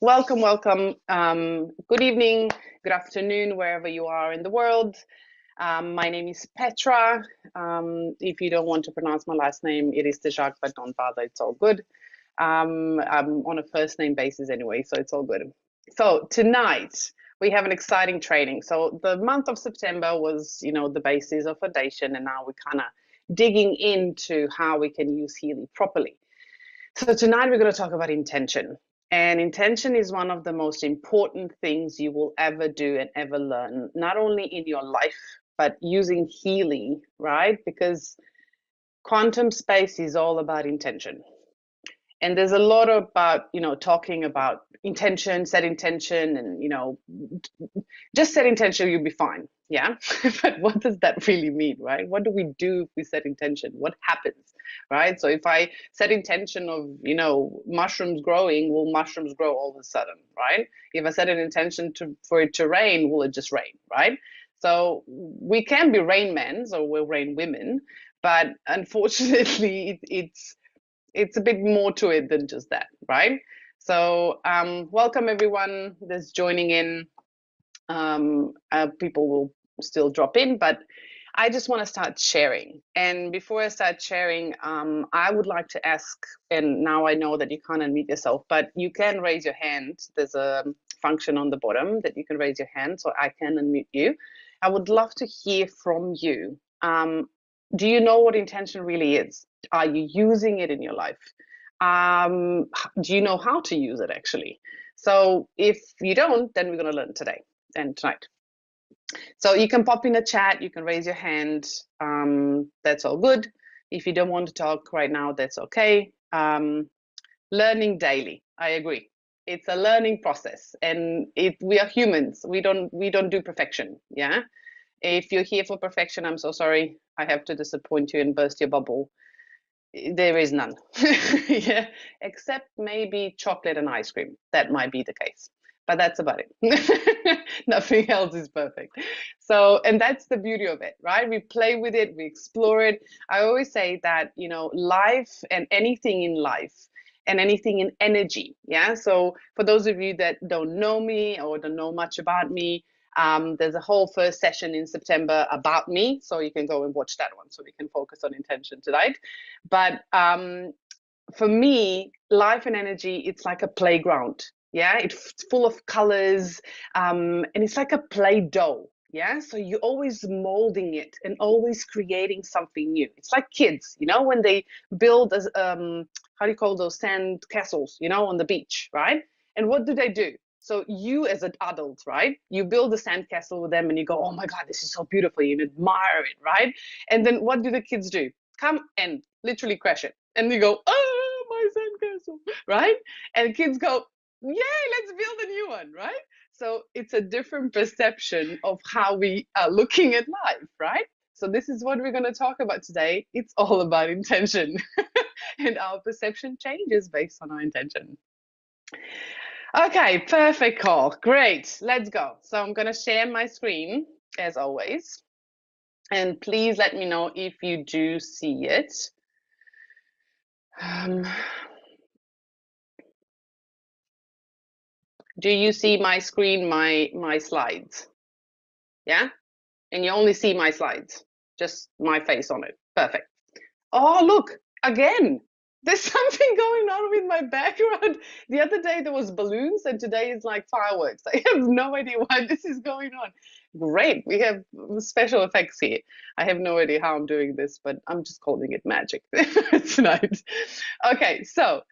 Welcome, welcome. Good evening, good afternoon, wherever you are in the world. My name is Petra. If you don't want to pronounce my last name, it is Tejak, but don't bother, it's all good. I'm on a first name basis anyway, so it's all good. So tonight we have an exciting training. So the month of September was, the basis of foundation, and now we're kind of digging into how we can use Healy properly. So tonight we're going to talk about intention. And intention is one of the most important things you will ever do and ever learn, not only in your life, but using Healy, right? Because quantum space is all about intention. And there's a lot about, talking about intention, set intention, and, just set intention, you'll be fine. Yeah. But what does that really mean, right? What do we do if we set intention? What happens, right? So if I set intention of, mushrooms growing, will mushrooms grow all of a sudden, right? If I set an intention for it to rain, will it just rain, right? So we can be rain men or we're rain women, but unfortunately, it's a bit more to it than just that, right? So welcome everyone that's joining in. People will still drop in, but I just want to start sharing. And before I start sharing, I would like to ask, and now I know that you can't unmute yourself, but you can raise your hand. There's a function on the bottom that you can raise your hand, so I can unmute you. I would love to hear from you. Do you know what intention really is? Are you using it in your life? Do you know how to use it actually? So if you don't, then we're going to learn today and tonight. So you can pop in a chat, you can raise your hand. That's all good. If you don't want to talk right now, that's okay. Learning daily. I agree. It's a learning process, and we are humans. We don't do perfection. Yeah. If you're here for perfection, I'm so sorry. I have to disappoint you and burst your bubble. There is none. Yeah, except maybe chocolate and ice cream. That might be the case, but that's about it. Nothing else is perfect. So, and that's the beauty of it, right? We play with it, we explore it. I always say that, life and anything in life and anything in energy. Yeah. So, for those of you that don't know me or don't know much about me, there's a whole first session in September about me, so you can go and watch that one so we can focus on intention tonight. But for me, life and energy, it's like a playground. Yeah, it's full of colors, and it's like a play doh. Yeah, so you're always molding it and always creating something new. It's like kids, when they build how do you call those sand castles, on the beach, right? And what do? So you as an adult, right? You build a sandcastle with them and you go, oh my God, this is so beautiful. You admire it, right? And then what do the kids do? Come and literally crash it. And you go, oh, my sandcastle, right? And kids go, yay, let's build a new one, right? So it's a different perception of how we are looking at life, right? So this is what we're going to talk about today. It's all about intention. And our perception changes based on our intention. Okay, perfect call. Great. Let's go. So I'm going to share my screen as always. And please let me know if you do see it. Do you see my screen, my slides? Yeah? And you only see my slides, just my face on it. Perfect. Oh, look, again. There's something going on with my background. The other day there was balloons and today is like fireworks. I have no idea why this is going on. Great, we have special effects here. I have no idea how I'm doing this, but I'm just calling it magic tonight. Okay, so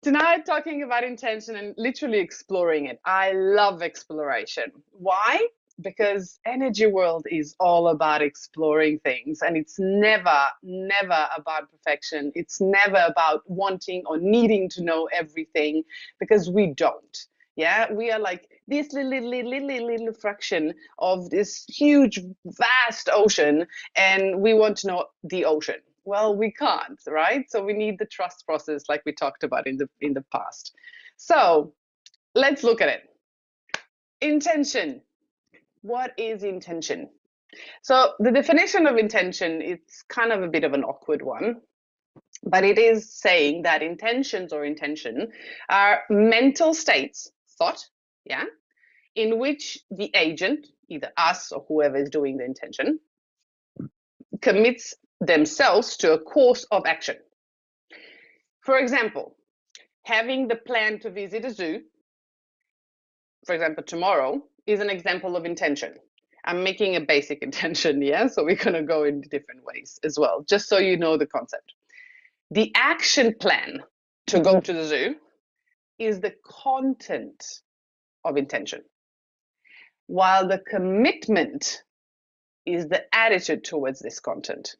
tonight talking about intention and literally exploring it. I love exploration. Why? Because energy world is all about exploring things, and it's never about perfection. It's never about wanting or needing to know everything, because we don't. Yeah, we are like this little fraction of this huge vast ocean, and we want to know the ocean. Well, we can't, right? So we need the trust process, like we talked about in the past. So let's look at it. Intention. What is intention? So the definition of intention, it's kind of a bit of an awkward one. but it is saying that intentions or intention are mental states, thought, yeah, in which the agent, either us or whoever is doing the intention, commits themselves to a course of action. For example, having the plan to visit a zoo, for example, tomorrow, is an example of intention. I'm making a basic intention, yeah? So we're going to go in different ways as well, just so you know the concept. The action plan to go to the zoo is the content of intention, while the commitment is the attitude towards this content.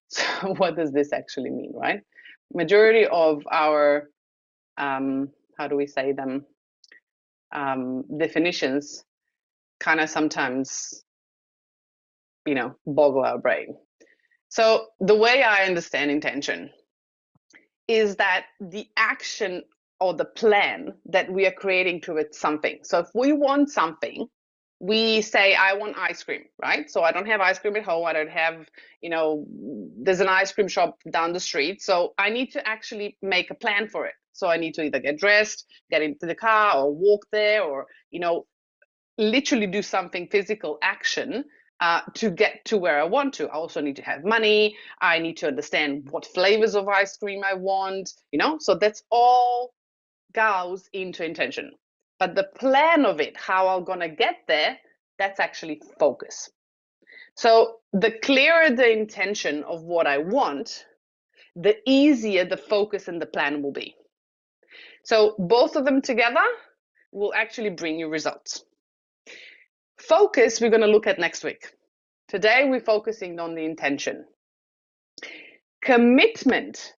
So what does this actually mean, right? Majority of our, how do we say them, definitions kind of sometimes, boggle our brain. So the way I understand intention is that the action or the plan that we are creating towards something. So if we want something, we say, I want ice cream, right? So I don't have ice cream at home. I don't have, there's an ice cream shop down the street. So I need to actually make a plan for it. So I need to either get dressed, get into the car, or walk there, or, literally do something physical action to get to where I want to. I also need to have money. I need to understand what flavors of ice cream I want, so that's all goes into intention. But the plan of it, how I'm going to get there, that's actually focus. So the clearer the intention of what I want, the easier the focus and the plan will be. So both of them together will actually bring you results. Focus, we're going to look at next week. Today, we're focusing on the intention. Commitment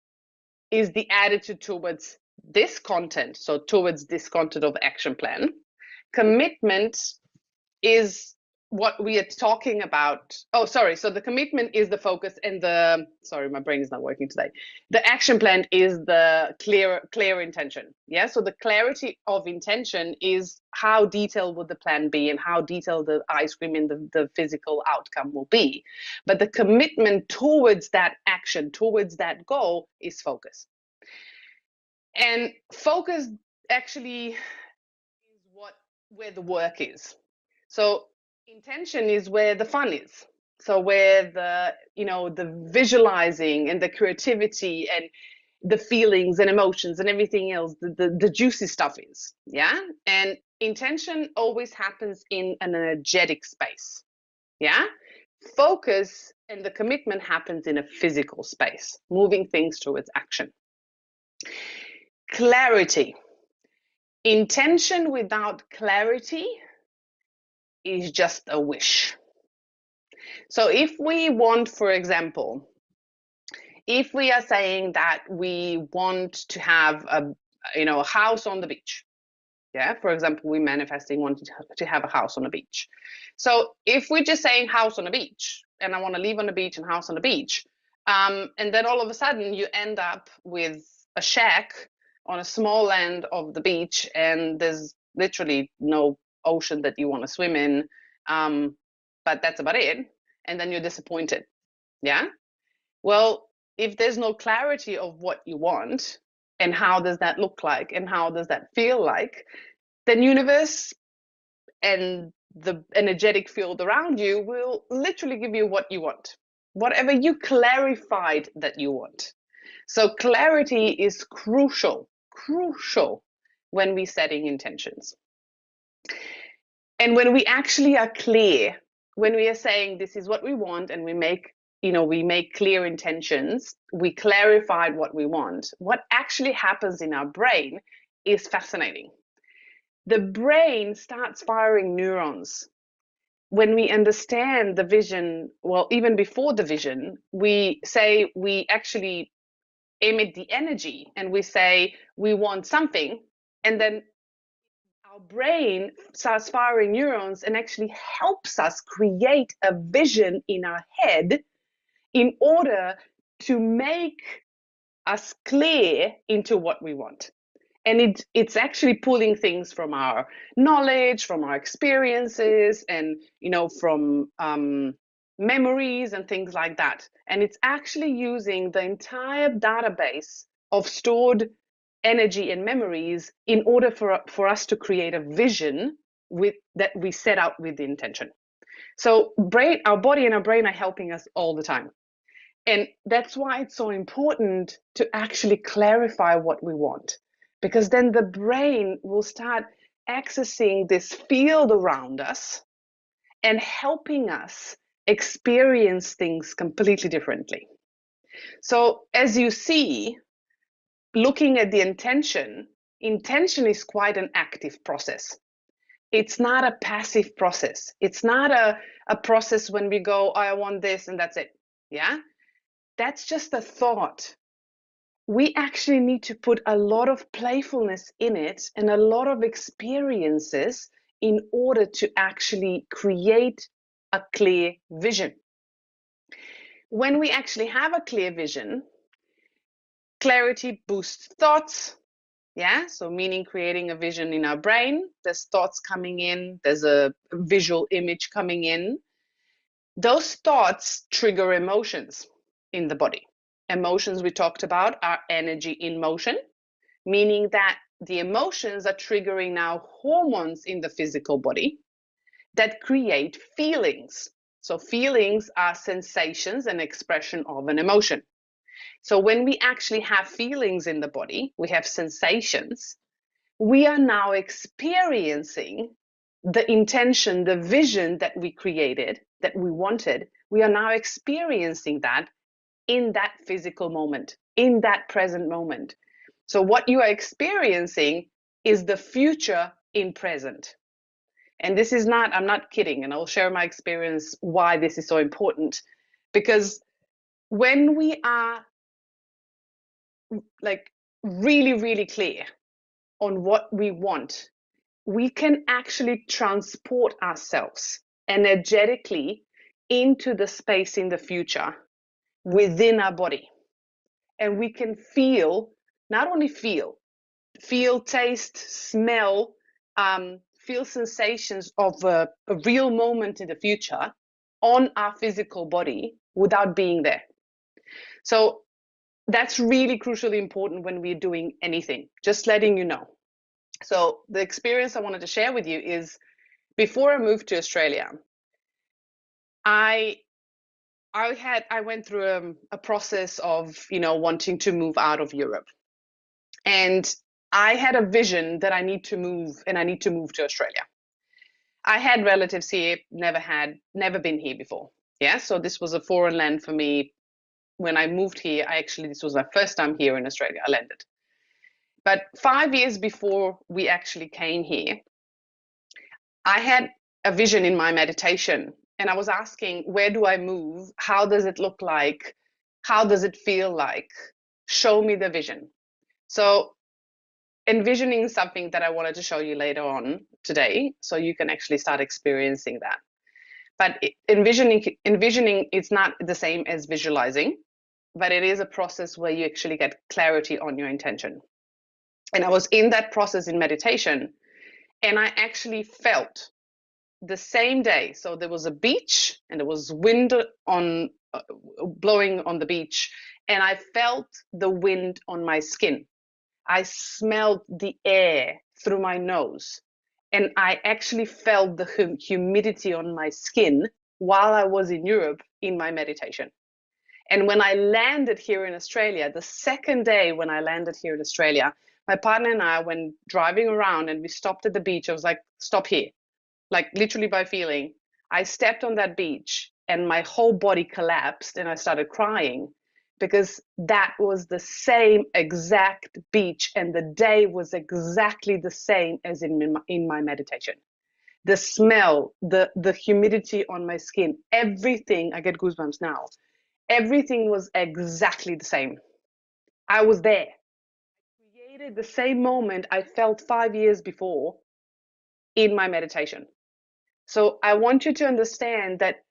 is the attitude towards this content, so towards this content of action plan. Commitment is what we are talking about. Oh, sorry. So the commitment is the focus, and sorry, my brain is not working today. The action plan is the clear intention. Yeah. So the clarity of intention is how detailed would the plan be and how detailed the ice cream and the physical outcome will be. But the commitment towards that action, towards that goal, is focus. And focus actually is where the work is. So intention is where the fun is. So where the visualizing and the creativity and the feelings and emotions and everything else, the juicy stuff is, yeah? And intention always happens in an energetic space, yeah? Focus and the commitment happens in a physical space, moving things towards action. Clarity. Intention without clarity is just a wish. So if we want, for example, if we are saying that we want to have a house on the beach, yeah, for example, we're manifesting wanting to have a house on the beach. So if we're just saying house on the beach, and I want to live on the beach and house on the beach, and then all of a sudden you end up with a shack on a small land of the beach, and there's literally no ocean that you want to swim in, but that's about it, and then you're disappointed, yeah? Well, if there's no clarity of what you want and how does that look like and how does that feel like, then universe and the energetic field around you will literally give you what you want, whatever you clarified that you want. So clarity is crucial when we're setting intentions. And when we actually are clear, when we are saying this is what we want and we make clear intentions, we clarified what we want, what actually happens in our brain is fascinating. The brain starts firing neurons. When we understand the vision, well, even before the vision, we actually emit the energy and we say we want something, and then our brain starts firing neurons and actually helps us create a vision in our head in order to make us clear into what we want. And it's actually pulling things from our knowledge, from our experiences, and from memories and things like that. And it's actually using the entire database of stored energy and memories in order for us to create a vision that we set out with the intention. So our body and our brain are helping us all the time. And that's why it's so important to actually clarify what we want, because then the brain will start accessing this field around us and helping us experience things completely differently. So as you see, looking at the intention is quite an active process. It's not a passive process. It's not a process when we go, oh, I want this and that's it. Yeah, that's just a thought. We actually need to put a lot of playfulness in it and a lot of experiences in order to actually create a clear vision. When we actually have a clear vision, clarity boosts thoughts. Yeah, so meaning creating a vision in our brain, there's thoughts coming in, there's a visual image coming in. Those thoughts trigger emotions in the body. Emotions we talked about are energy in motion, meaning that the emotions are triggering now hormones in the physical body that create feelings. So feelings are sensations and expression of an emotion. So when we actually have feelings in the body, we have sensations, we are now experiencing the intention, the vision that we created, that we wanted. We are now experiencing that in that physical moment, in that present moment. So what you are experiencing is the future in present. And this is not, I'm not kidding, and I'll share my experience why this is so important. Because when we are like really, really clear on what we want, we can actually transport ourselves energetically into the space in the future within our body. And we can not only feel, taste, smell, feel sensations of a real moment in the future on our physical body without being there. So that's really crucially important when we're doing anything, just letting you know. So the experience I wanted to share with you is before I moved to Australia, I went through a process of, wanting to move out of Europe. And I had a vision that I need to move to Australia. I had relatives here, never been here before. Yeah, so this was a foreign land for me. When I moved here, this was my first time here in Australia. I landed. But 5 years before we actually came here, I had a vision in my meditation, and I was asking, where do I move? How does it look like? How does it feel like? Show me the vision. So envisioning something that I wanted to show you later on today, so you can actually start experiencing that. But envisioning is not the same as visualizing, but it is a process where you actually get clarity on your intention. And I was in that process in meditation, and I actually felt the same day. So there was a beach, and there was wind blowing on the beach, and I felt the wind on my skin. I smelled the air through my nose, and I actually felt the humidity on my skin while I was in Europe in my meditation. And when I landed here in Australia, the second day when I landed here in Australia, my partner and I went driving around, and we stopped at the beach. I was like, stop here. Like literally by feeling, I stepped on that beach and my whole body collapsed, and I started crying, because that was the same exact beach, and the day was exactly the same as in my meditation. The smell, the humidity on my skin, everything, I get goosebumps now. Everything was exactly the same. I was there. I created the same moment I felt 5 years before in my meditation. So I want you to understand that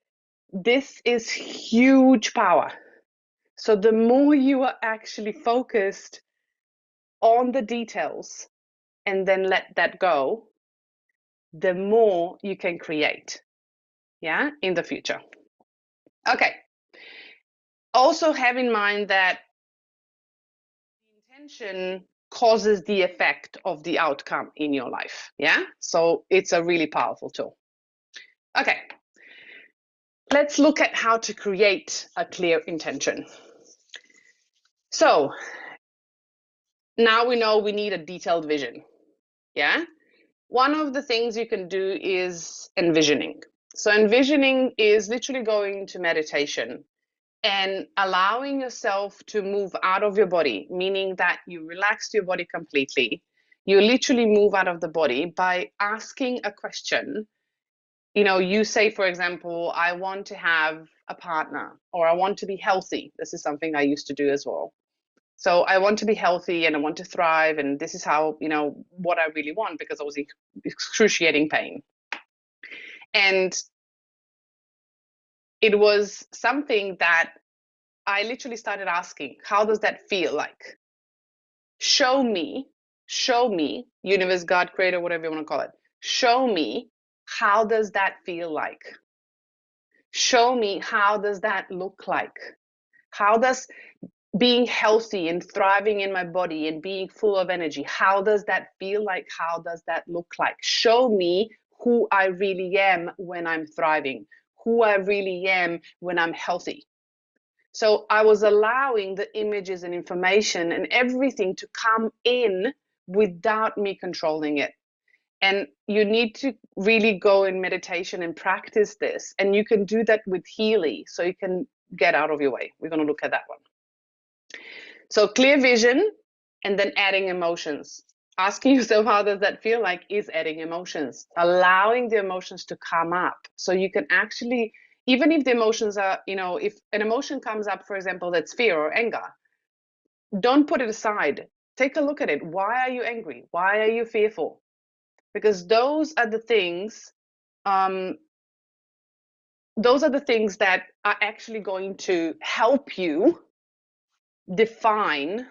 this is huge power. So the more you are actually focused on the details and then let that go, the more you can create, yeah, in the future. Okay. Also have in mind that the intention causes the effect of the outcome in your life. Yeah. So it's a really powerful tool. Okay. Let's look at how to create a clear intention. So now we know we need a detailed vision. Yeah. One of the things you can do is envisioning. So envisioning is literally going into meditation and allowing yourself to move out of your body, meaning that you relaxed your body completely. You literally move out of the body by asking a question. You know, you say, for example, I want to have a partner, or I want to be healthy. This is something I used to do as well. So I want to be healthy and I want to thrive, and this is how, you know, what I really want, because I was in excruciating pain. And it was something that I literally started asking, how does that feel like? Show me, universe, God, creator, whatever you want to call it. Show me, how does that feel like? Show me, how does that look like? How does being healthy and thriving in my body and being full of energy, how does that feel like? How does that look like? Show me who I really am when I'm thriving, who I really am when I'm healthy. So I was allowing the images and information and everything to come in without me controlling it. And you need to really go in meditation and practice this. And you can do that with Healy, so you can get out of your way. We're going to look at that one. So clear vision and then adding emotions. Asking yourself, how does that feel like, is adding emotions, allowing the emotions to come up. So you can actually, even if the emotions are, you know, if an emotion comes up, for example, that's fear or anger, don't put it aside. Take a look at it. Why are you angry? Why are you fearful? Because those are the things, um, that are actually going to help you define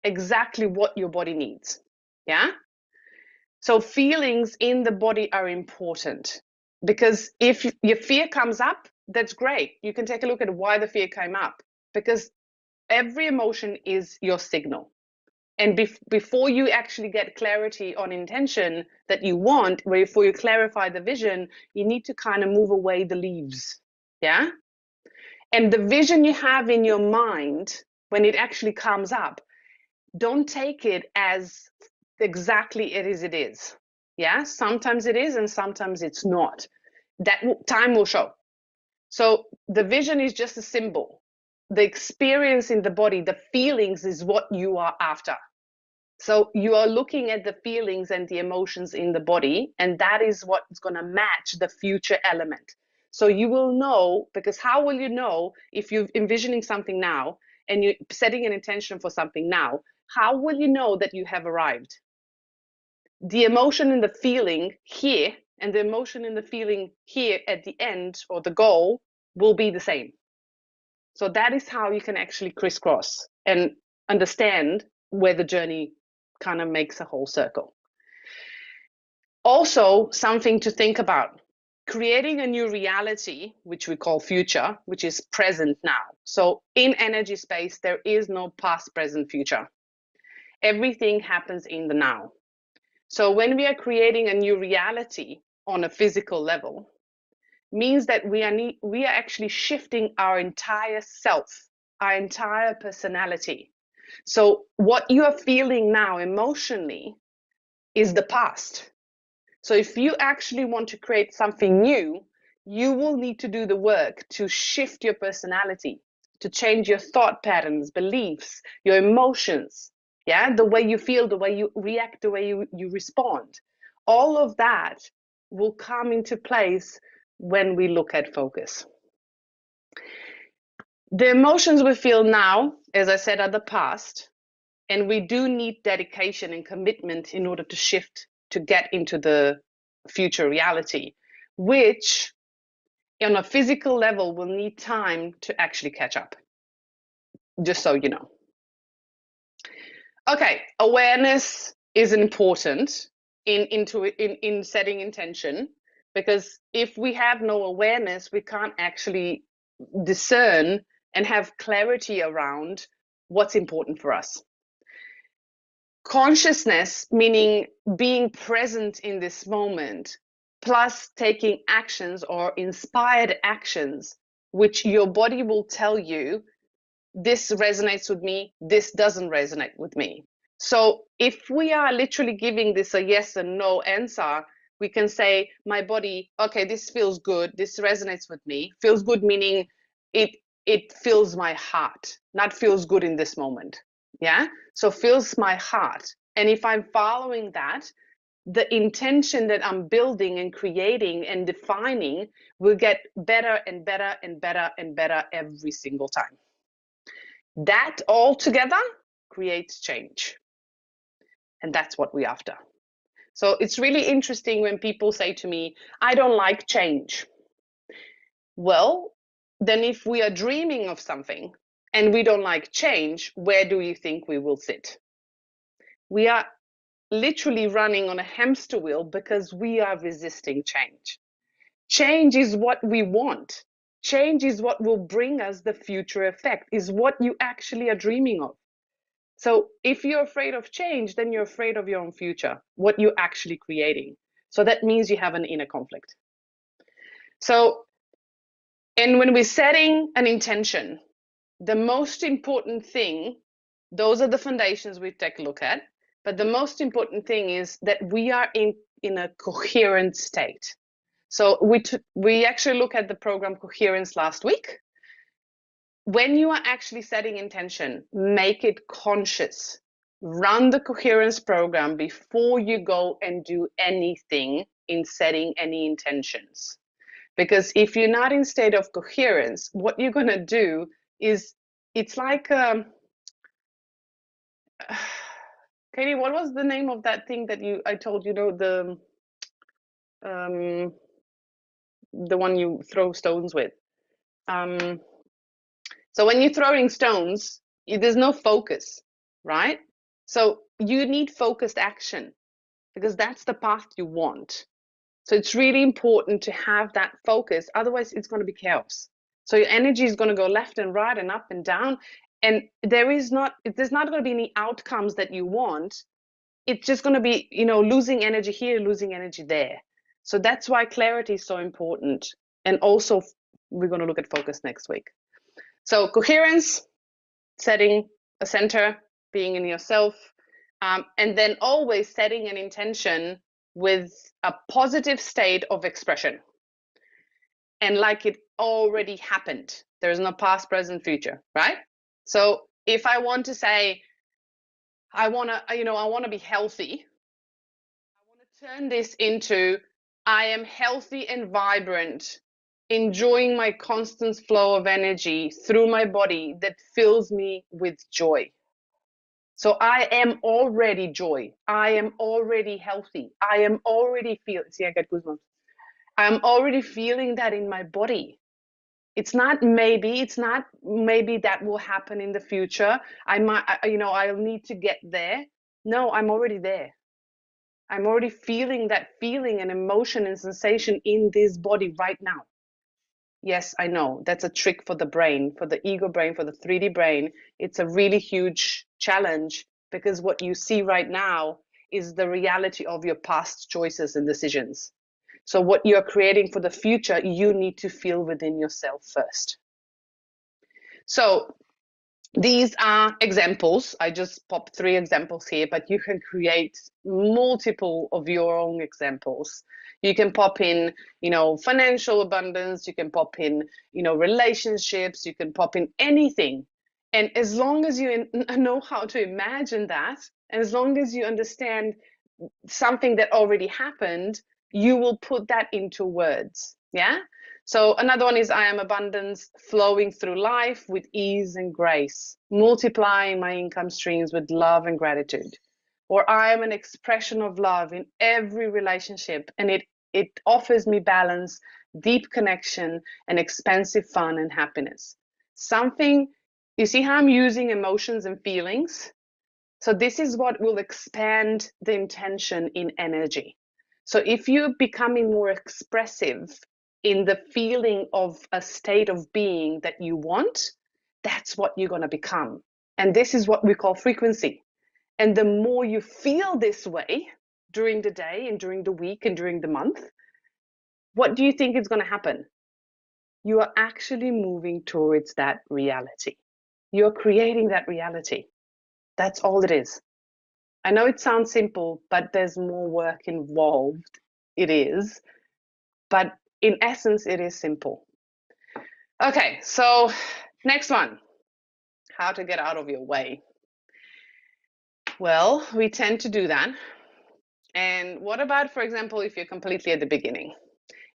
exactly what your body needs. Yeah. So feelings in the body are important, because if your fear comes up, that's great. You can take a look at why the fear came up, because every emotion is your signal. And before you actually get clarity on intention that you want, before you clarify the vision, you need to kind of move away the leaves. Yeah. And the vision you have in your mind, when it actually comes up, don't take it as exactly it is. Yeah, sometimes it is and sometimes it's not. That time will show. So the vision is just a symbol. The experience in the body, the feelings, is what you are after. So you are looking at the feelings and the emotions in the body, and that is what's going to match the future element. So you will know, because how will you know if you're envisioning something now and you're setting an intention for something now? How will you know that you have arrived? The emotion and the feeling here and the emotion and the feeling here at the end, or the goal, will be the same. So that is how you can actually crisscross and understand where the journey kind of makes a whole circle. Also, something to think about: creating a new reality, which we call future, which is present now. So in energy space, there is no past, present, future. Everything happens in the now. So when we are creating a new reality on a physical level, means that we are actually shifting our entire self, our entire personality. So what you are feeling now emotionally is the past. So if you actually want to create something new, you will need to do the work to shift your personality, to change your thought patterns, beliefs, your emotions. Yeah, the way you feel, the way you react, the way you respond. All of that will come into place when we look at focus. The emotions we feel now, as I said, are the past, and we do need dedication and commitment in order to shift, to get into the future reality, which on a physical level will need time to actually catch up, just so you know. Okay, awareness is important in setting intention, because if we have no awareness, we can't actually discern and have clarity around what's important for us. Consciousness, meaning being present in this moment, plus taking actions or inspired actions, which your body will tell you, this resonates with me, this doesn't resonate with me. So if we are literally giving this a yes and no answer, we can say, my body, okay, this feels good, this resonates with me. Feels good meaning it fills my heart, not feels good in this moment. Yeah, so fills my heart. And if I'm following that, the intention that I'm building and creating and defining will get better and better and better and better every single time. That all together creates change. And that's what we're after. So it's really interesting when people say to me, I don't like change. Well, then if we are dreaming of something and we don't like change, where do you think we will sit? We are literally running on a hamster wheel because we are resisting change. Change is what we want. Change is what will bring us the future effect, is what you actually are dreaming of. So if you're afraid of change, then you're afraid of your own future, what you're actually creating. So that means you have an inner conflict. So, and when we're setting an intention, the most important thing, those are the foundations we take a look at, but the most important thing is that we are in a coherent state. So we actually look at the program Coherence last week. When you are actually setting intention, make it conscious. Run the coherence program before you go and do anything in setting any intentions. Because if you're not in state of coherence, what you're going to do is, it's like, Katie, what was the name of that thing that I told you, the one you throw stones with? So when you're throwing stones, there's no focus, right? So you need focused action because that's the path you want. So it's really important to have that focus. Otherwise, it's going to be chaos. So your energy is going to go left and right and up and down. And there's not going to be any outcomes that you want. It's just going to be, losing energy here, losing energy there. So that's why clarity is so important. And also, we're going to look at focus next week. So coherence, setting a center, being in yourself, and then always setting an intention with a positive state of expression. And like it already happened. There is no past, present, future, right? So if I want to say, I want to be healthy, I want to turn this into, I am healthy and vibrant, enjoying my constant flow of energy through my body that fills me with joy. So I am already joy. I am already healthy. I am already see, I get goosebumps. I'm already feeling that in my body. It's not maybe that will happen in the future. I'll need to get there. No, I'm already there. I'm already feeling that feeling and emotion and sensation in this body right now. Yes, I know that's a trick for the brain, for the ego brain, for the 3D brain. It's a really huge challenge because what you see right now is the reality of your past choices and decisions. So what you're creating for the future, you need to feel within yourself first. So these are examples. I just popped 3 examples here, but you can create multiple of your own examples. You can pop in, financial abundance. You can pop in, relationships. You can pop in anything. And as long as you know how to imagine that, and as long as you understand something that already happened, you will put that into words. Yeah. So another one is, I am abundance flowing through life with ease and grace, multiplying my income streams with love and gratitude. Or I am an expression of love in every relationship, and it offers me balance, deep connection, and expansive fun and happiness. Something, you see how I'm using emotions and feelings? So this is what will expand the intention in energy. So if you're becoming more expressive in the feeling of a state of being that you want, that's what you're going to become. And this is what we call frequency. And the more you feel this way during the day and during the week and during the month, what do you think is going to happen? You are actually moving towards that reality. You're creating that reality. That's all it is. I know it sounds simple, but there's more work involved. It is. But in essence, it is simple. Okay, so next one, how to get out of your way. Well, we tend to do that. And what about, for example, if you're completely at the beginning?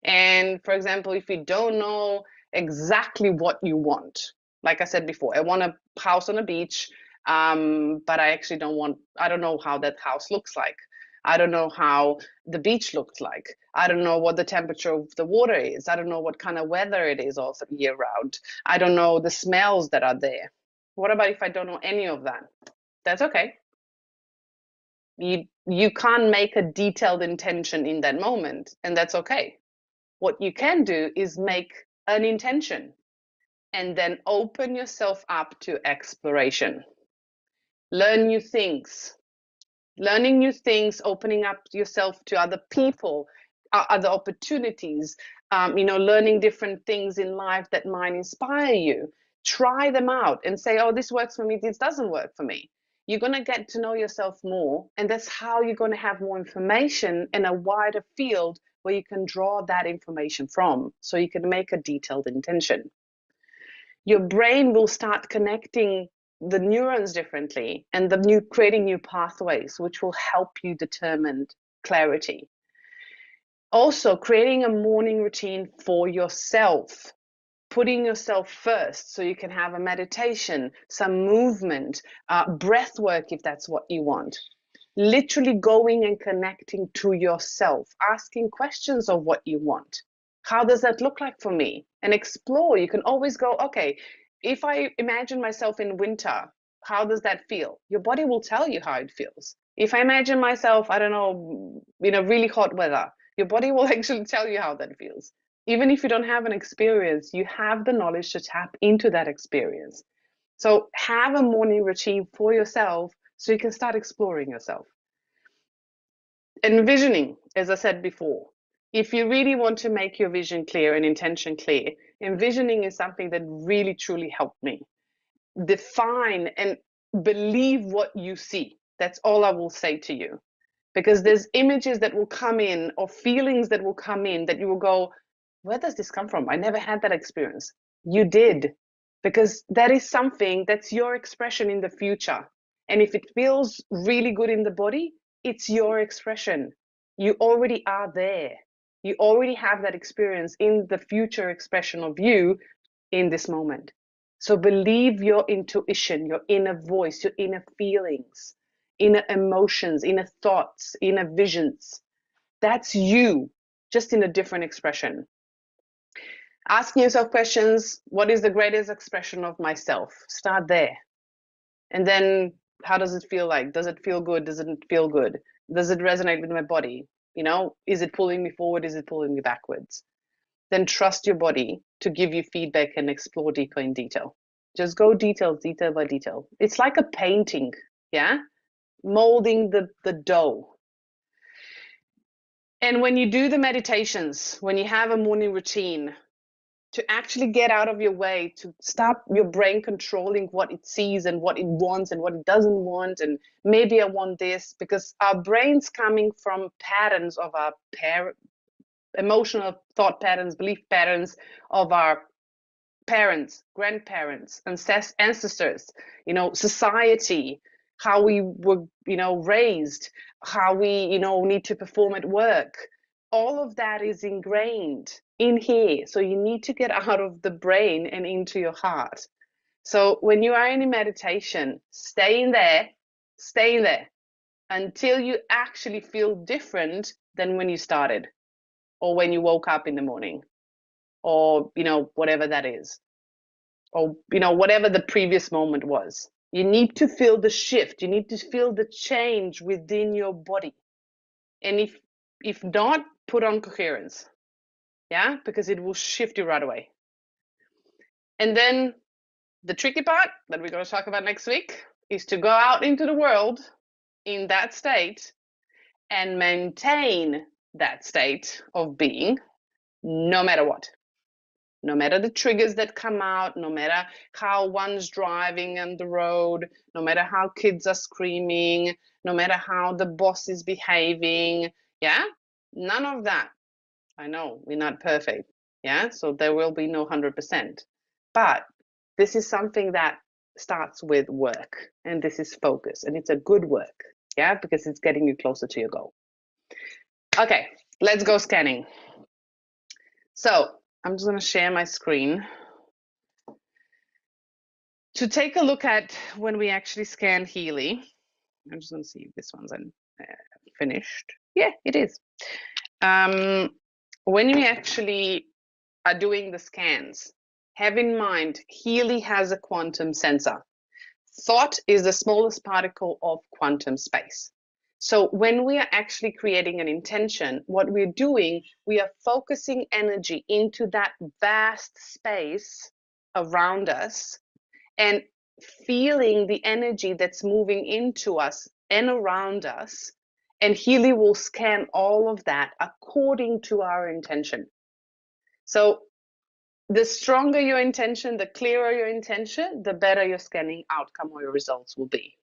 And for example, if you don't know exactly what you want, like I said before, I want a house on a beach, but I actually I don't know how that house looks like. I don't know how the beach looks like. I don't know what the temperature of the water is. I don't know what kind of weather it is all year round. I don't know the smells that are there. What about if I don't know any of that? That's okay. You can't make a detailed intention in that moment, and that's okay. What you can do is make an intention and then open yourself up to exploration. Learn new things. Learning new things, opening up yourself to other people, other opportunities, learning different things in life that might inspire you. Try them out and say, oh, this works for me, this doesn't work for me. You're going to get to know yourself more, and that's how you're going to have more information and a wider field where you can draw that information from, so you can make a detailed intention. Your brain will start connecting the neurons differently and creating new pathways, which will help you determine clarity. Also, creating a morning routine for yourself, putting yourself first, so you can have a meditation, some movement, breath work if that's what you want. Literally going and connecting to yourself, asking questions of what you want. How does that look like for me? And explore. You can always go, okay, if I imagine myself in winter, how does that feel? Your body will tell you how it feels. If I imagine myself, I don't know, really hot weather, your body will actually tell you how that feels. Even if you don't have an experience, you have the knowledge to tap into that experience. So have a morning routine for yourself so you can start exploring yourself. Envisioning, as I said before, if you really want to make your vision clear and intention clear, envisioning is something that really truly helped me. Define and believe what you see. That's all I will say to you. Because there's images that will come in or feelings that will come in that you will go, where does this come from? I never had that experience. You did. Because that is something that's your expression in the future. And if it feels really good in the body, it's your expression. You already are there. You already have that experience in the future expression of you in this moment. So believe your intuition, your inner voice, your inner feelings, inner emotions, inner thoughts, inner visions. That's you, just in a different expression. Asking yourself questions, what is the greatest expression of myself? Start there. And then how does it feel like? Does it feel good? Does it feel good? Does it resonate with my body? Is it pulling me forward? Is it pulling me backwards? Then trust your body to give you feedback and explore deeper in detail. Just go detail by detail. It's like a painting, yeah? Molding the dough. And when you do the meditations, when you have a morning routine, to actually get out of your way, to stop your brain controlling what it sees and what it wants and what it doesn't want, and maybe I want this, because our brain's coming from patterns of our emotional thought patterns, belief patterns of our parents, grandparents, ancestors, society, how we were, raised, how we, need to perform at work. All of that is ingrained in here. So you need to get out of the brain and into your heart. So when you are in a meditation, stay in there until you actually feel different than when you started, or when you woke up in the morning, or, whatever that is, or, whatever the previous moment was. You need to feel the shift. You need to feel the change within your body. And if not, put on coherence. yeah, because it will shift you right away. And then the tricky part that we're going to talk about next week is to go out into the world in that state and maintain that state of being no matter what. No matter the triggers that come out, no matter how one's driving on the road, no matter how kids are screaming, no matter how the boss is behaving, yeah? None of that. I know we're not perfect, yeah? So there will be no 100%. But this is something that starts with work, and this is focus, and it's a good work, yeah? Because it's getting you closer to your goal. Okay, let's go scanning. So I'm just going to share my screen to take a look at when we actually scan Healy. I'm just going to see if this one's finished. Yeah, it is. When we actually are doing the scans, have in mind Healy has a quantum sensor. Thought is the smallest particle of quantum space. So when we are actually creating an intention, what we're doing, we are focusing energy into that vast space around us and feeling the energy that's moving into us and around us. And Healy will scan all of that according to our intention. So the stronger your intention, the clearer your intention, the better your scanning outcome or your results will be.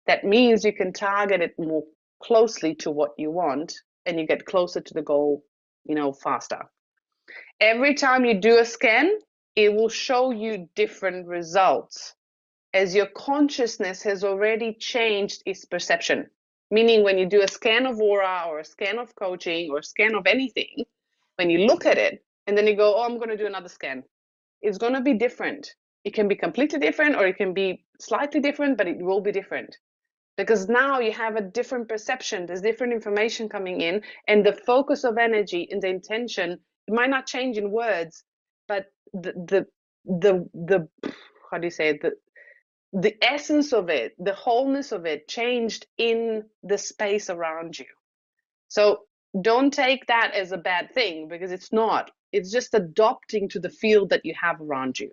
That means you can target it more closely to what you want and you get closer to the goal, faster. Every time you do a scan, it will show you different results as your consciousness has already changed its perception. Meaning when you do a scan of aura or a scan of coaching or a scan of anything, when you look at it and then you go, oh, I'm going to do another scan, it's going to be different. It can be completely different or it can be slightly different, but it will be different. Because now you have a different perception, there's different information coming in, and the focus of energy and the intention, it might not change in words, but the how do you say it, the essence of it, the wholeness of it changed in the space around you. So don't take that as a bad thing, because it's not. It's just adopting to the field that you have around you.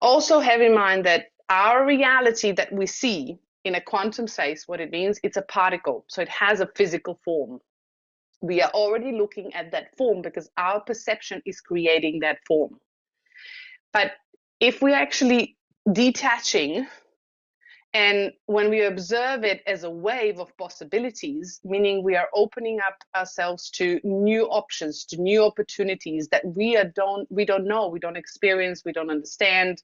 Also have in mind that our reality that we see in a quantum space, what it means, it's a particle. So it has a physical form. We are already looking at that form because our perception is creating that form. But if we're actually detaching, and when we observe it as a wave of possibilities, meaning we are opening up ourselves to new options, to new opportunities that we don't know, we don't experience, we don't understand,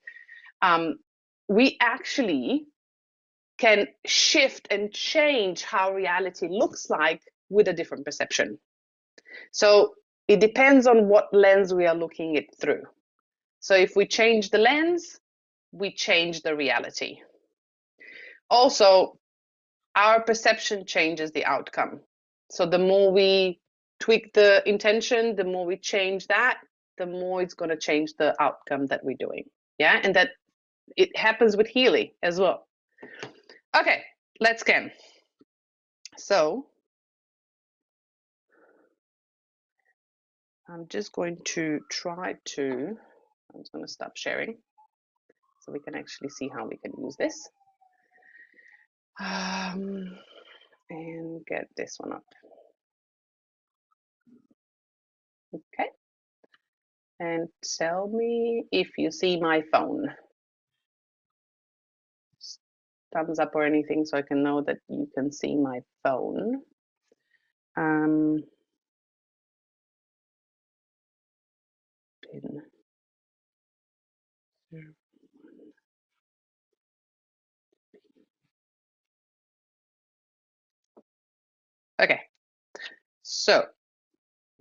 we actually can shift and change how reality looks like with a different perception. So it depends on what lens we are looking it through. So if we change the lens, we change the reality. Also, our perception changes the outcome. So the more we tweak the intention, the more we change that, the more it's going to change the outcome that we're doing. Yeah, and that it happens with Healy as well. Okay, let's scan. So I'm just going to I'm just going to stop sharing so we can actually see how we can use this. And get this one up. Okay. And tell me if you see my phone. Thumbs up or anything so I can know that you can see my phone. Pin. Okay, so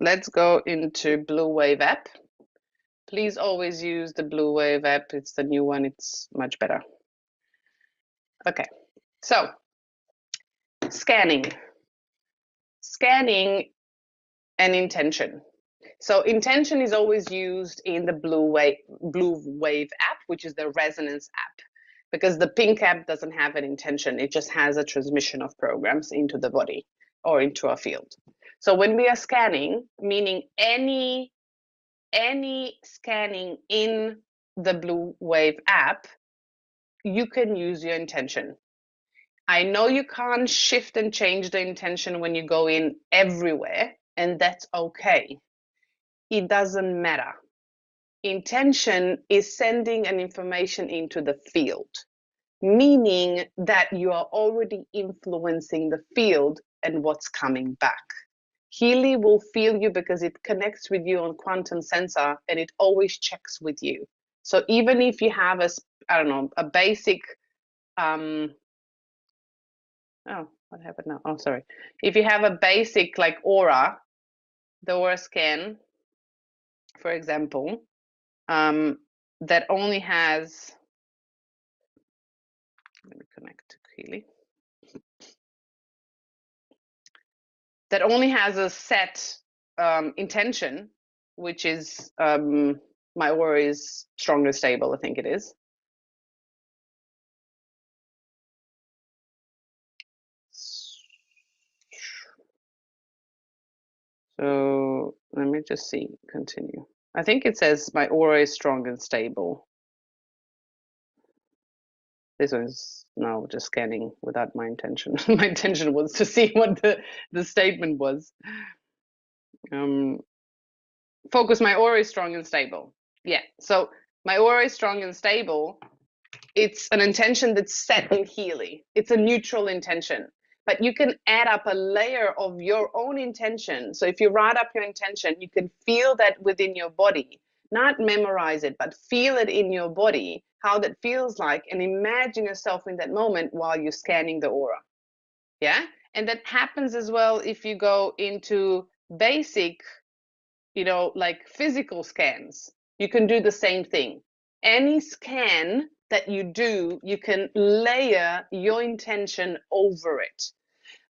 let's go into Blue Wave app. Please always use the Blue Wave app. It's the new one. It's much better. Okay, so scanning and intention. So intention is always used in the Blue Wave app, which is the resonance app, because the pink app doesn't have an intention. It just has a transmission of programs into the body or into a field. So when we are scanning, meaning any scanning in the Blue Wave app, you can use your intention. I know you can't shift and change the intention when you go in everywhere, and that's okay. It doesn't matter. Intention is sending an information into the field, meaning that you are already influencing the field and what's coming back. Healy will feel you because it connects with you on quantum sensor, and it always checks with you. So even if you have a basic, oh, what happened now? Oh, sorry. If you have a basic like aura, the aura scan, for example, that only has, let me connect to Healy, that only has a set intention, which is my aura is strong and stable, I think it is. So let me just see, continue. I think it says my aura is strong and stable. This one's now just scanning without my intention. My intention was to see what the statement was. Focus, my aura is strong and stable. Yeah, so my aura is strong and stable. It's an intention that's set in Healy. It's a neutral intention. But you can add up a layer of your own intention. So if you write up your intention, you can feel that within your body. Not memorize it, but feel it in your body, how that feels like, and imagine yourself in that moment while you're scanning the aura. Yeah? And that happens as well if you go into basic, like physical scans. You can do the same thing. Any scan that you do, you can layer your intention over it.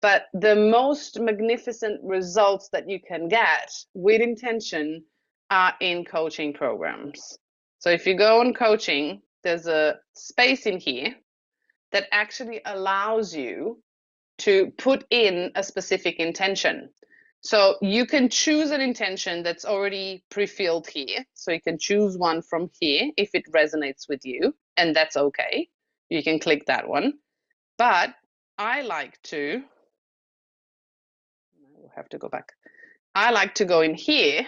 But the most magnificent results that you can get with intention are in coaching programs. So if you go on coaching, there's a space in here that actually allows you to put in a specific intention. So you can choose an intention that's already pre-filled here. So you can choose one from here if it resonates with you, and that's okay. You can click that one. But I like to, we'll have to go back. I like to go in here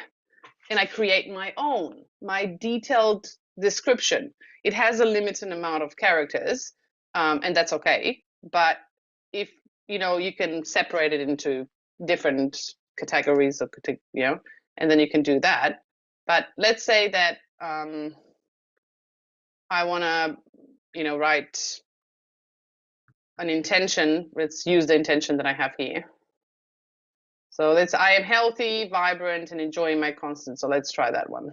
and I create my own, my detailed description. It has a limited amount of characters, and that's okay. But if you can separate it into different categories of, and then you can do that. But let's say that I want to, write an intention. Let's use the intention that I have here. So I am healthy, vibrant, and enjoying my constant. So let's try that one.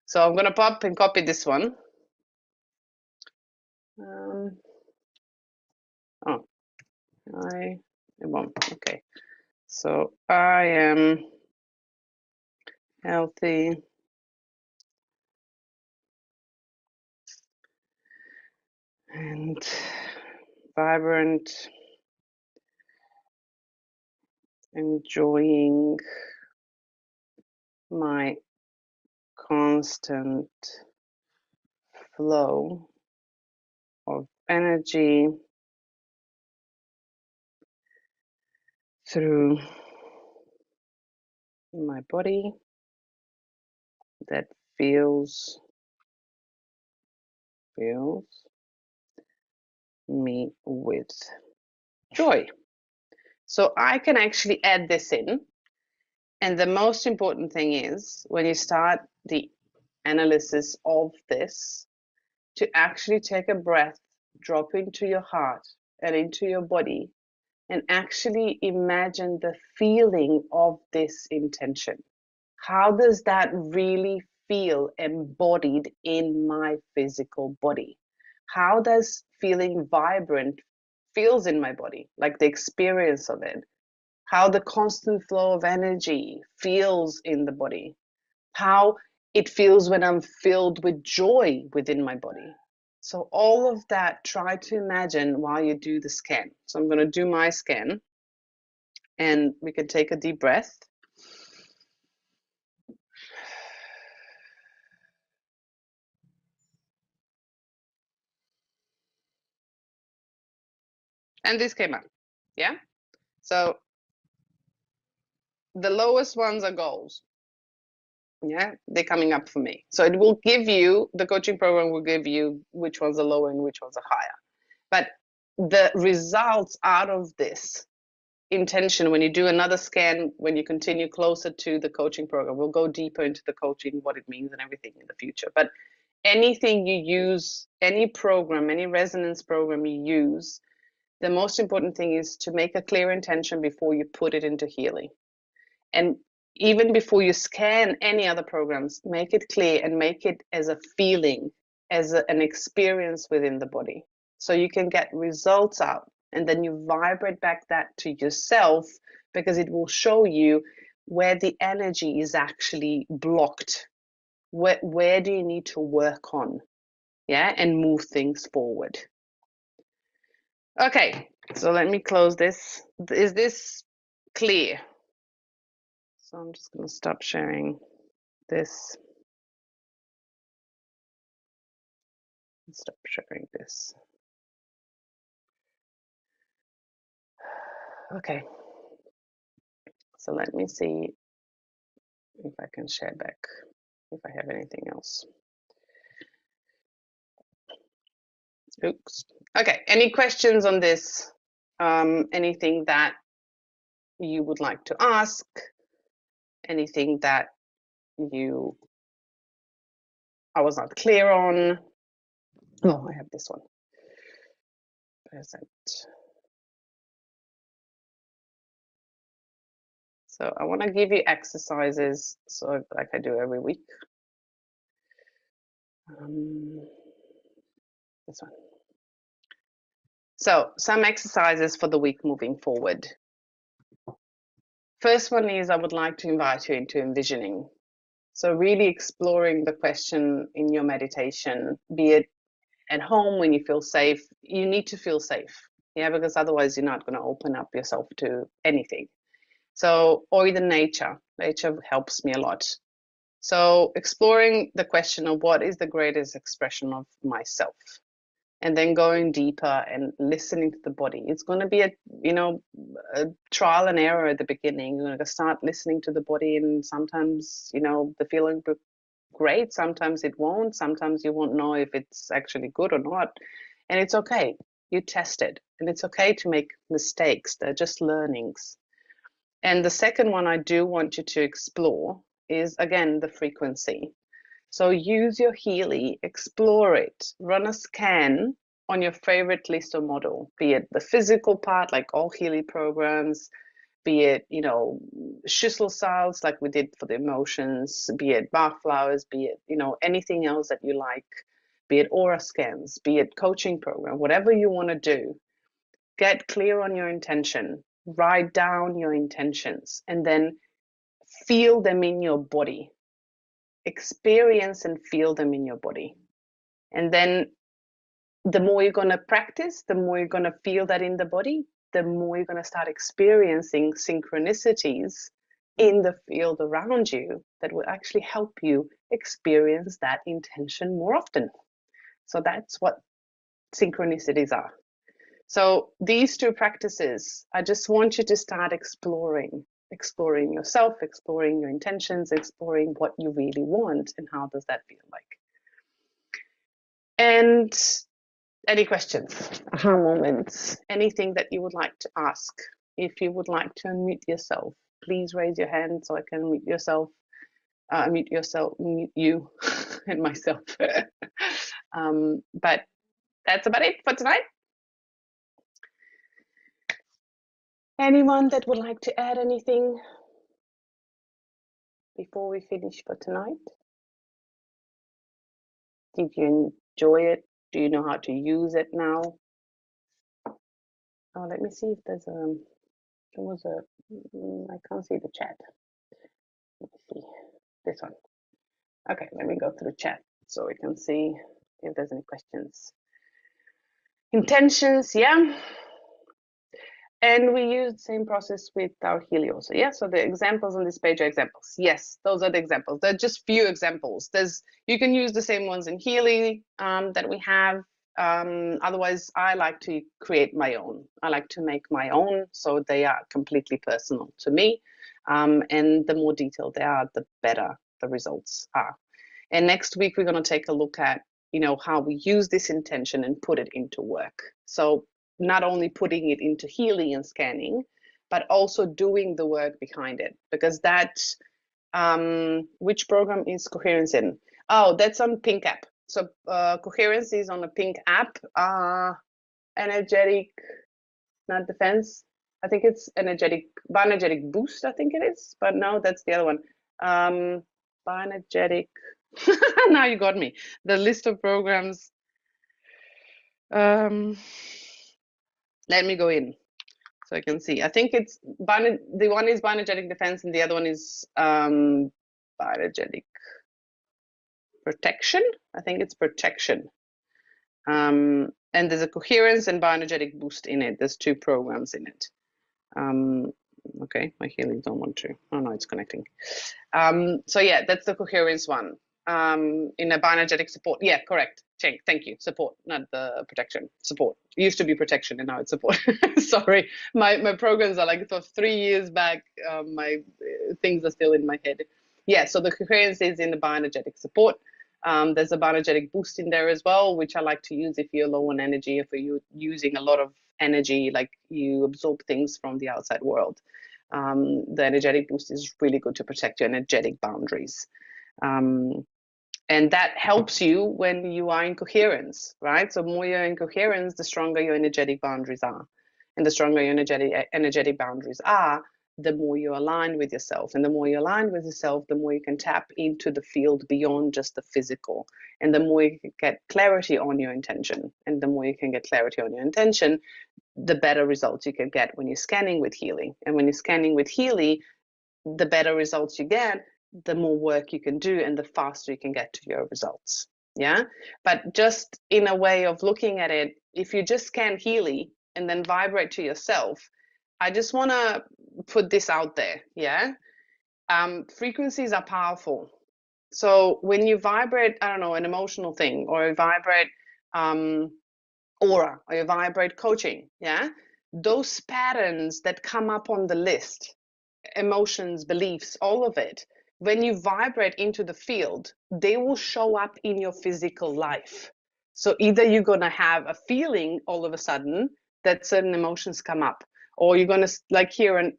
So I'm going to pop and copy this one. Okay. So I am healthy, and vibrant, enjoying my constant flow of energy through my body that feels me with joy. So I can actually add this in. And the most important thing is when you start the analysis of this, to actually take a breath, drop into your heart and into your body, and actually imagine the feeling of this intention. How does that really feel embodied in my physical body? How does feeling vibrant feels in my body, like the experience of it? How the constant flow of energy feels in the body? How it feels when I'm filled with joy within my body? So all of that, try to imagine while you do the scan. So I'm going to do my scan. And we can take a deep breath. And this came up. Yeah. So the lowest ones are goals. Yeah, they're coming up for me. So it will give you, the coaching program will give you which ones are lower and which ones are higher. But the results out of this intention, when you do another scan, when you continue closer to the coaching program, we'll go deeper into the coaching, what it means and everything in the future. But anything you use, any program, any resonance program you use, the most important thing is to make a clear intention before you put it into Healy. And even before you scan any other programs, make it clear and make it as a feeling, as an experience within the body. So you can get results out, and then you vibrate back that to yourself, because it will show you where the energy is actually blocked. Where do you need to work on? Yeah, and move things forward. Okay, so let me close this. Is this clear? So I'm just going to stop sharing this. Stop sharing this. Okay. So let me see if I can share back, if I have anything else. Oops. Okay. Any questions on this? Anything that you would like to ask? Anything that I was not clear on? Oh, I have this one. Present. So I want to give you exercises, so like I do every week. This one. So some exercises for the week moving forward. First one is I would like to invite you into envisioning. So really exploring the question in your meditation, be it at home when you feel safe. You need to feel safe, yeah, because otherwise you're not going to open up yourself to anything. So, or even nature. Nature helps me a lot. So exploring the question of what is the greatest expression of myself, and then going deeper and listening to the body. It's going to be a trial and error at the beginning. You're going to start listening to the body, and sometimes the feeling great, sometimes it won't, sometimes you won't know if it's actually good or not, and it's okay. You test it, and it's okay to make mistakes. They're just learnings. And the second one I do want you to explore is, again, the frequency. So use your Healy, explore it, run a scan on your favorite list or model, be it the physical part, like all Healy programs, be it, Schüssel styles, like we did for the emotions, be it Bach flowers, be it, anything else that you like, be it aura scans, be it coaching program, whatever you want to do, get clear on your intention, write down your intentions, and then feel them in your body. Experience and feel them in your body. And then the more you're going to practice, the more you're going to feel that in the body, the more you're going to start experiencing synchronicities in the field around you that will actually help you experience that intention more often. So that's what synchronicities are. So these two practices, I just want you to start exploring yourself, exploring your intentions, exploring what you really want and how does that feel like. And any questions, aha moments, anything that you would like to ask? If you would like to unmute yourself, please raise your hand so I can mute you and myself. But that's about it for tonight. Anyone that would like to add anything before we finish for tonight? Did you enjoy it? Do you know how to use it now? Oh, let me see if I can't see the chat. Let me see, this one. Okay, let me go through chat so we can see if there's any questions. Intentions, yeah. And we use the same process with our Healy also. Yeah, so the examples on this page are examples. Yes, those are the examples. They're just few examples. You can use the same ones in Healy that we have. Otherwise, I like to create my own. I like to make my own, so they are completely personal to me. And the more detailed they are, the better the results are. And next week, we're going to take a look at, how we use this intention and put it into work. So not only putting it into Healy and scanning, but also doing the work behind it, because that's which program is Coherence in? Oh, that's on Pink app. So Coherence is on a Pink app. Energetic, not defense. I think it's bioenergetic boost. I think it is, but no, that's the other one. Bioenergetic. Now you got me. The list of programs. Let me go in so I can see. I think it's the one is bioenergetic defense and the other one is bioenergetic protection. I think it's protection. And there's a coherence and bioenergetic boost in it. There's 2 programs in it. Okay, my Healy don't want to. Oh no, it's connecting. So yeah, that's the coherence one. In a bioenergetic support. Yeah, correct. Thank you. Support, not the protection. Support. It used to be protection and now it's support. Sorry, my programs are like for 3 years back. My things are still in my head. Yeah, so the coherence is in the bioenergetic support. There's a bioenergetic boost in there as well, which I like to use if you're low on energy, if you're using a lot of energy, like you absorb things from the outside world. The energetic boost is really good to protect your energetic boundaries. And that helps you when you are in coherence, right? So more you're in coherence, the stronger your energetic boundaries are. And the stronger your energetic boundaries are, the more you align with yourself. And the more you align with yourself, the more you can tap into the field beyond just the physical. And the more you can get clarity on your intention. And the more you can get clarity on your intention, the better results you can get when you're scanning with Healy. And when you're scanning with Healy, the better results you get, the more work you can do and the faster you can get to your results. Yeah. But just in a way of looking at it, if you just scan Healy and then vibrate to yourself, I just want to put this out there. Yeah. Frequencies are powerful. So when you vibrate, I don't know, an emotional thing, or you vibrate aura, or you vibrate coaching, yeah, those patterns that come up on the list, emotions, beliefs, all of it, when you vibrate into the field, they will show up in your physical life. So either you're going to have a feeling all of a sudden that certain emotions come up, or you're going to hear an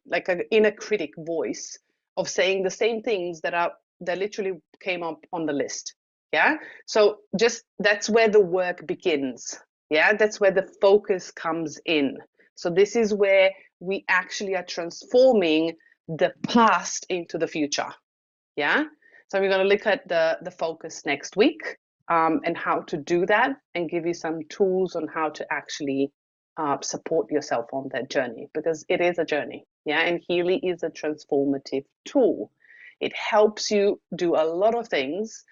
inner critic voice of saying the same things that literally came up on the list. Yeah. So just that's where the work begins. Yeah. That's where the focus comes in. So this is where we actually are transforming the past into the future. Yeah. So we're going to look at the focus next week and how to do that, and give you some tools on how to actually support yourself on that journey, because it is a journey. Yeah. And Healy is a transformative tool. It helps you do a lot of things,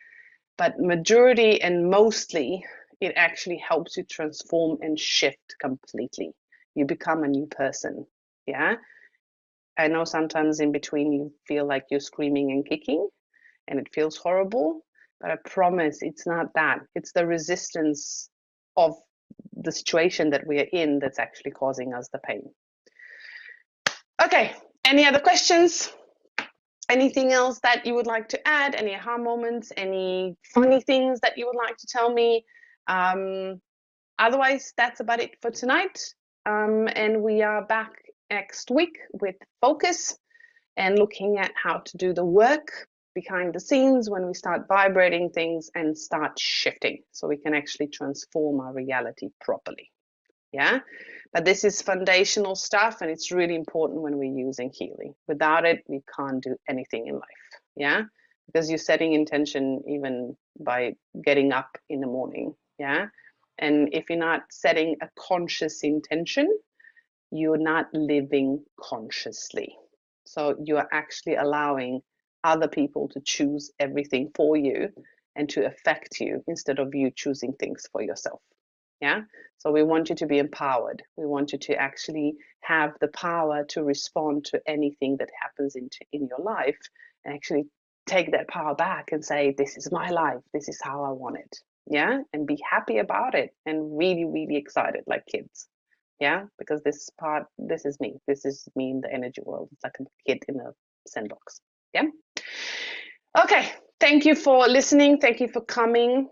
but majority and mostly it actually helps you transform and shift completely. You become a new person. Yeah. I know sometimes in between you feel like you're screaming and kicking and it feels horrible, but I promise it's not that. It's the resistance of the situation that we are in that's actually causing us the pain. Okay, any other questions? Anything else that you would like to add? Any aha moments? Any funny things that you would like to tell me? Otherwise, that's about it for tonight. And we are back next week with focus and looking at how to do the work behind the scenes when we start vibrating things and start shifting, so we can actually transform our reality properly. Yeah. But this is foundational stuff, and it's really important when we're using Healy. Without it, we can't do anything in life. Yeah. Because you're setting intention even by getting up in the morning. Yeah. And if you're not setting a conscious intention, you're not living consciously. So you are actually allowing other people to choose everything for you and to affect you instead of you choosing things for yourself. Yeah. So we want you to be empowered. We want you to actually have the power to respond to anything that happens in your life, and actually take that power back and say, this is my life. This is how I want it. Yeah. And be happy about it and really, really excited like kids. Yeah. Because this is me. This is me in the energy world. It's like a kid in a sandbox. Yeah. Okay. Thank you for listening. Thank you for coming.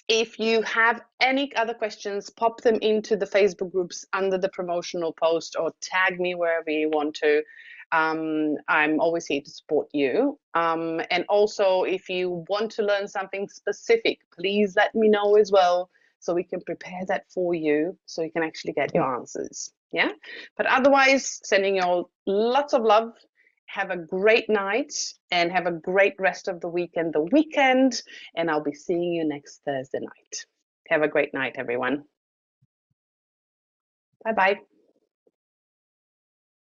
If you have any other questions, pop them into the Facebook groups under the promotional post, or tag me wherever you want to. I'm always here to support you. And also, if you want to learn something specific, please let me know as well, so we can prepare that for you, so you can actually get your answers. Yeah. But otherwise, sending you all lots of love. Have a great night and have a great rest of the weekend, and I'll be seeing you next Thursday night. Have a great night, everyone. Bye-bye.